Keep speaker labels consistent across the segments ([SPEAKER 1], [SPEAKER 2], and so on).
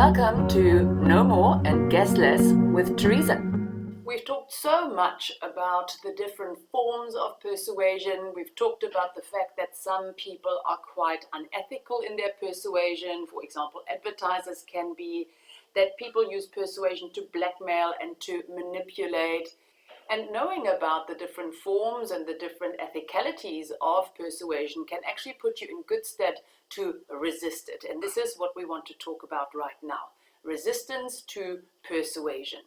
[SPEAKER 1] Welcome to No More and Guess Less with Teresa. We've talked so much about the different forms of persuasion. We've talked about the fact that some people are quite unethical in their persuasion. For example, advertisers can be, that people use persuasion to blackmail and to manipulate. And knowing about the different forms and the different ethicalities of persuasion can actually put you in good stead to resist it. And this is what we want to talk about right now. Resistance to persuasion.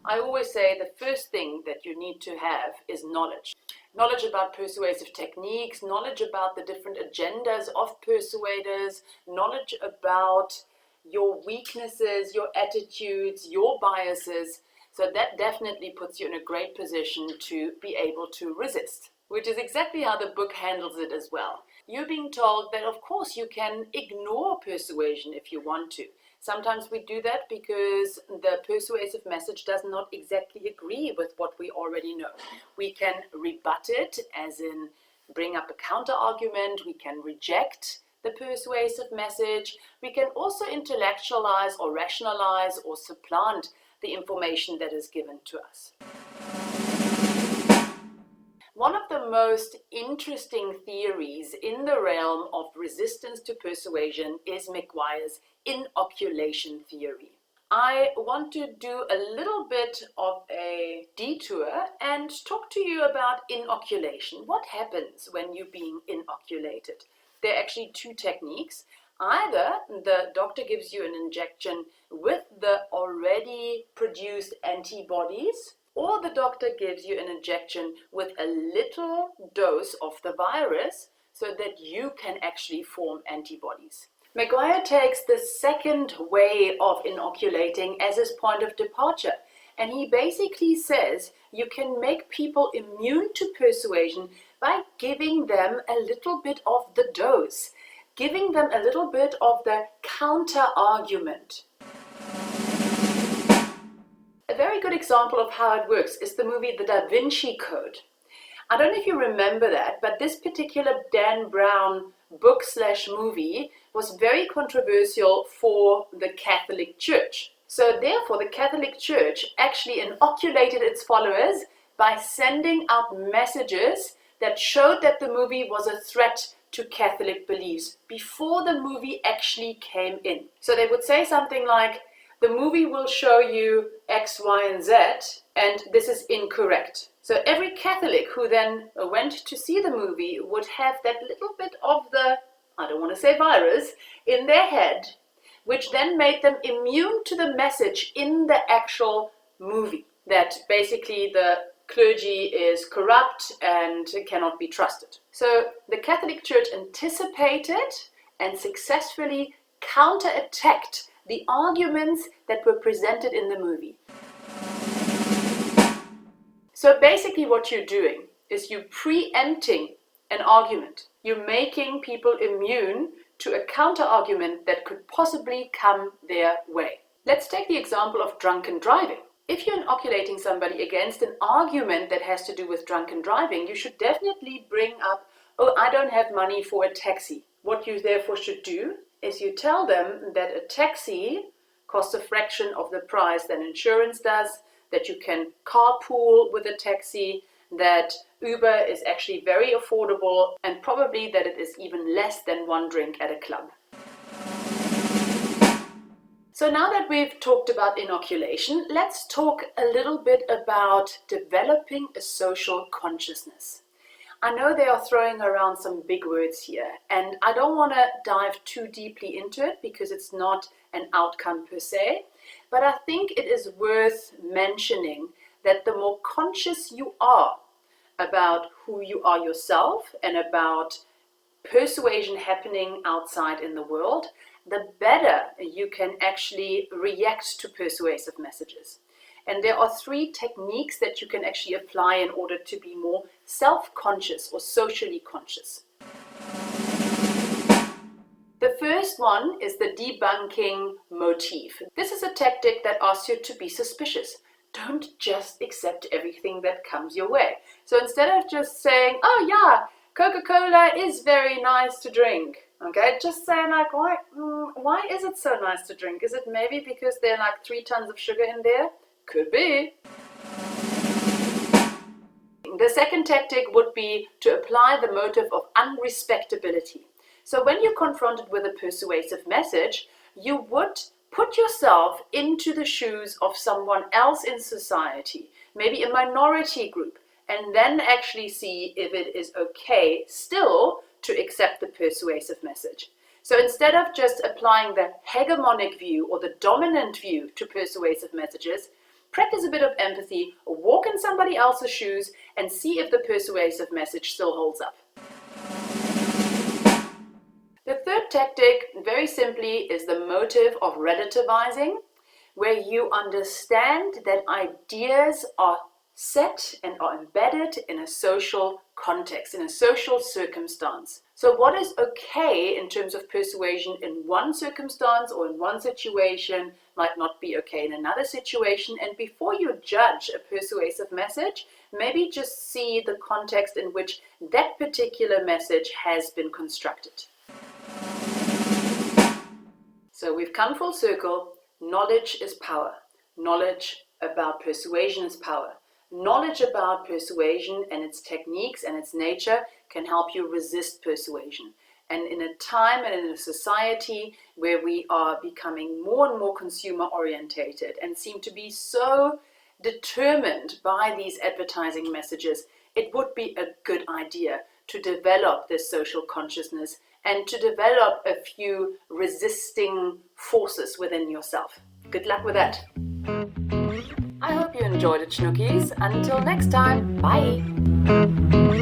[SPEAKER 1] I always say the first thing that you need to have is knowledge. Knowledge about persuasive techniques, knowledge about the different agendas of persuaders, knowledge about your weaknesses, your attitudes, your biases. So that definitely puts you in a great position to be able to resist, which is exactly how the book handles it as well. You're being told that, of course, you can ignore persuasion if you want to. Sometimes we do that because the persuasive message does not exactly agree with what we already know. We can rebut it, as in bring up a counter argument. We can reject the persuasive message. We can also intellectualize or rationalize or supplant the information that is given to us. One of the most interesting theories in the realm of resistance to persuasion is McGuire's inoculation theory. I want to do a little bit of a detour and talk to you about inoculation. What happens when you're being inoculated? There are actually two techniques. Either the doctor gives you an injection with the already produced antibodies, or the doctor gives you an injection with a little dose of the virus so that you can actually form antibodies. McGuire takes the second way of inoculating as his point of departure, and he basically says you can make people immune to persuasion by giving them a little bit of the dose, giving them a little bit of the counter-argument. A very good example of how it works is the movie The Da Vinci Code. I don't know if you remember that, but this particular Dan Brown book/movie was very controversial for the Catholic Church. So therefore, the Catholic Church actually inoculated its followers by sending out messages that showed that the movie was a threat to Catholic beliefs before the movie actually came in. So they would say something like, the movie will show you X, Y, and Z, and this is incorrect. So every Catholic who then went to see the movie would have that little bit of the, I don't want to say virus, in their head, which then made them immune to the message in the actual movie, that basically the clergy is corrupt and cannot be trusted. So the Catholic Church anticipated and successfully counterattacked the arguments that were presented in the movie. So basically what you're doing is you're preempting an argument. You're making people immune to a counter-argument that could possibly come their way. Let's take the example of drunken driving. If you're inoculating somebody against an argument that has to do with drunken driving, you should definitely bring up, oh, I don't have money for a taxi. What you therefore should do is you tell them that a taxi costs a fraction of the price than insurance does, that you can carpool with a taxi, that Uber is actually very affordable, and probably that it is even less than one drink at a club. So now that we've talked about inoculation, let's talk a little bit about developing a social consciousness. I know they are throwing around some big words here, and I don't want to dive too deeply into it because it's not an outcome per se, but I think it is worth mentioning that the more conscious you are about who you are yourself and about persuasion happening outside in the world, the better you can actually react to persuasive messages. And there are 3 techniques that you can actually apply in order to be more self-conscious or socially conscious. The first one is the debunking motif. This is a tactic that asks you to be suspicious. Don't just accept everything that comes your way. So instead of just saying, oh yeah, Coca-Cola is very nice to drink, Okay, just saying like, why is it so nice to drink? Is it maybe because there are like 3 tons of sugar in there? Could be. The second tactic would be to apply the motive of unrespectability. So when you're confronted with a persuasive message, you would put yourself into the shoes of someone else in society, maybe a minority group, and then actually see if it is okay still to accept the persuasive message. So instead of just applying the hegemonic view or the dominant view to persuasive messages, practice a bit of empathy, walk in somebody else's shoes, and see if the persuasive message still holds up. The third tactic, very simply, is the motive of relativizing, where you understand that ideas are set and are embedded in a social context, in a social circumstance. So what is okay in terms of persuasion in one circumstance or in one situation might not be okay in another situation. And before you judge a persuasive message, maybe just see the context in which that particular message has been constructed. So we've come full circle. Knowledge is power. Knowledge about persuasion is power. Knowledge about persuasion and its techniques and its nature can help you resist persuasion. And in a time and in a society where we are becoming more and more consumer orientated and seem to be so determined by these advertising messages, it would be a good idea to develop this social consciousness and to develop a few resisting forces within yourself. Good luck with that. I hope you enjoyed it, Schnookies. Until next time, bye.